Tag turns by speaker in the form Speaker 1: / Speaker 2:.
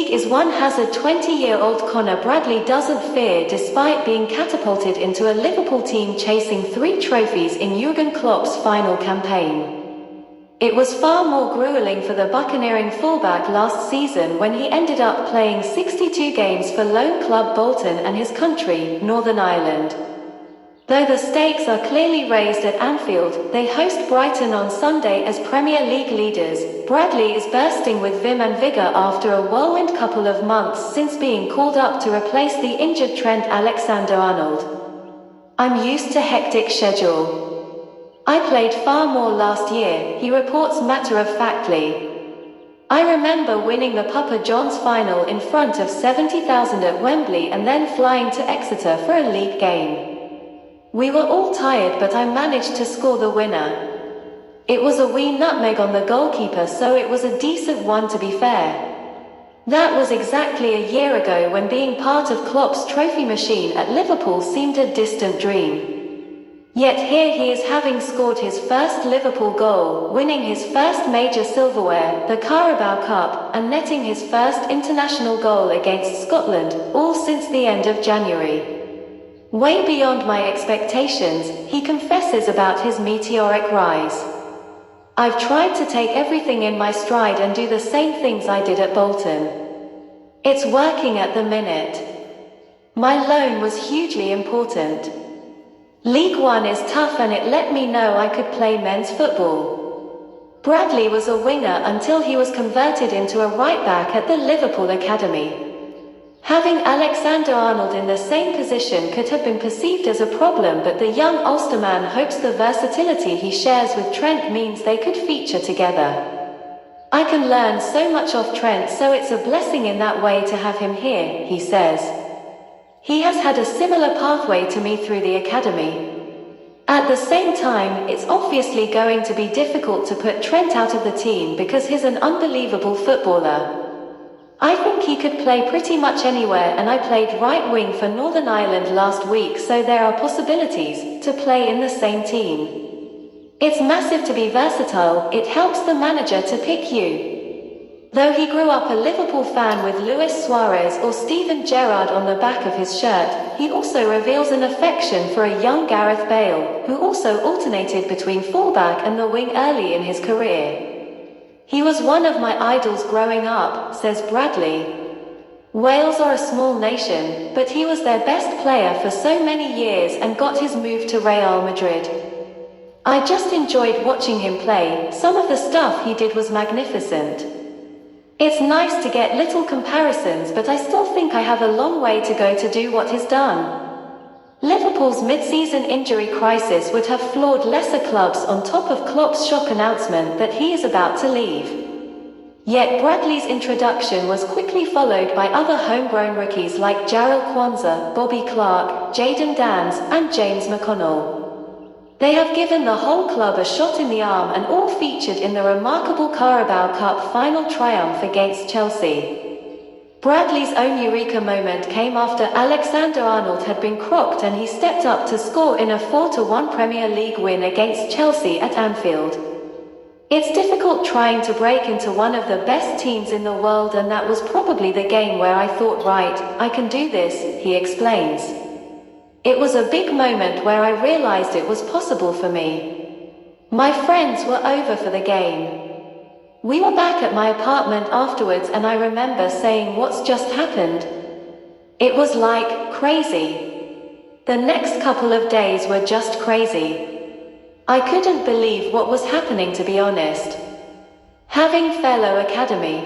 Speaker 1: League is one hazard 20-year-old Connor Bradley doesn't fear despite being catapulted into a Liverpool team chasing 3 trophies in Jurgen Klopp's final campaign. It was far more grueling for the buccaneering fullback last season when he ended up playing 62 games for lone club Bolton and his country, Northern Ireland. Though the stakes are clearly raised at Anfield, they host Brighton on Sunday as Premier League leaders. Bradley is bursting with vim and vigour after a whirlwind couple of months since being called up to replace the injured Trent Alexander-Arnold. "I'm used to hectic schedule. I played far more last year," he reports matter-of-factly. "I remember winning the Papa John's final in front of 70,000 at Wembley and then flying to Exeter for a league game. We were all tired but I managed to score the winner. It was a wee nutmeg on the goalkeeper, so it was a decent one to be fair. That was exactly a year ago when being part of Klopp's trophy machine at Liverpool seemed a distant dream. Yet here he is, having scored his first Liverpool goal, winning his first major silverware, the Carabao Cup, and netting his first international goal against Scotland, all since the end of January. Way beyond my expectations," he confesses about his meteoric rise. "I've tried to take everything in my stride and do the same things I did at Bolton. It's working at the minute. My loan was hugely important. League One is tough and it let me know I could play men's football." Bradley was a winger until he was converted into a right-back at the Liverpool Academy. Having Alexander-Arnold in the same position could have been perceived as a problem, but the young Ulsterman hopes the versatility he shares with Trent means they could feature together. "I can learn so much off Trent, so it's a blessing in that way to have him here," he says. "He has had a similar pathway to me through the academy. At the same time, it's obviously going to be difficult to put Trent out of the team because he's an unbelievable footballer. I think he could play pretty much anywhere, and I played right wing for Northern Ireland last week, so there are possibilities to play in the same team. It's massive to be versatile. It helps the manager to pick you." Though he grew up a Liverpool fan with Luis Suarez or Steven Gerrard on the back of his shirt, he also reveals an affection for a young Gareth Bale, who also alternated between fullback and the wing early in his career. "He was one of my idols growing up," says Bradley. "Wales are a small nation, but he was their best player for so many years and got his move to Real Madrid. I just enjoyed watching him play. Some of the stuff he did was magnificent. It's nice to get little comparisons, but I still think I have a long way to go to do what he's done." Liverpool's mid-season injury crisis would have floored lesser clubs on top of Klopp's shock announcement that he is about to leave. Yet Bradley's introduction was quickly followed by other homegrown rookies like Jarrell Kwanzaa, Bobby Clark, Jayden Danns, and James McConnell. They have given the whole club a shot in the arm and all featured in the remarkable Carabao Cup final triumph against Chelsea. Bradley's own eureka moment came after Alexander-Arnold had been crocked and he stepped up to score in a 4-1 Premier League win against Chelsea at Anfield. "It's difficult trying to break into one of the best teams in the world, and that was probably the game where I thought, right, I can do this," he explains. "It was a big moment where I realized it was possible for me. My friends were over for the game. We were back at my apartment afterwards and I remember saying, 'What's just happened?' It was like crazy. The next couple of days were just crazy. I couldn't believe what was happening, to be honest." Having fellow academy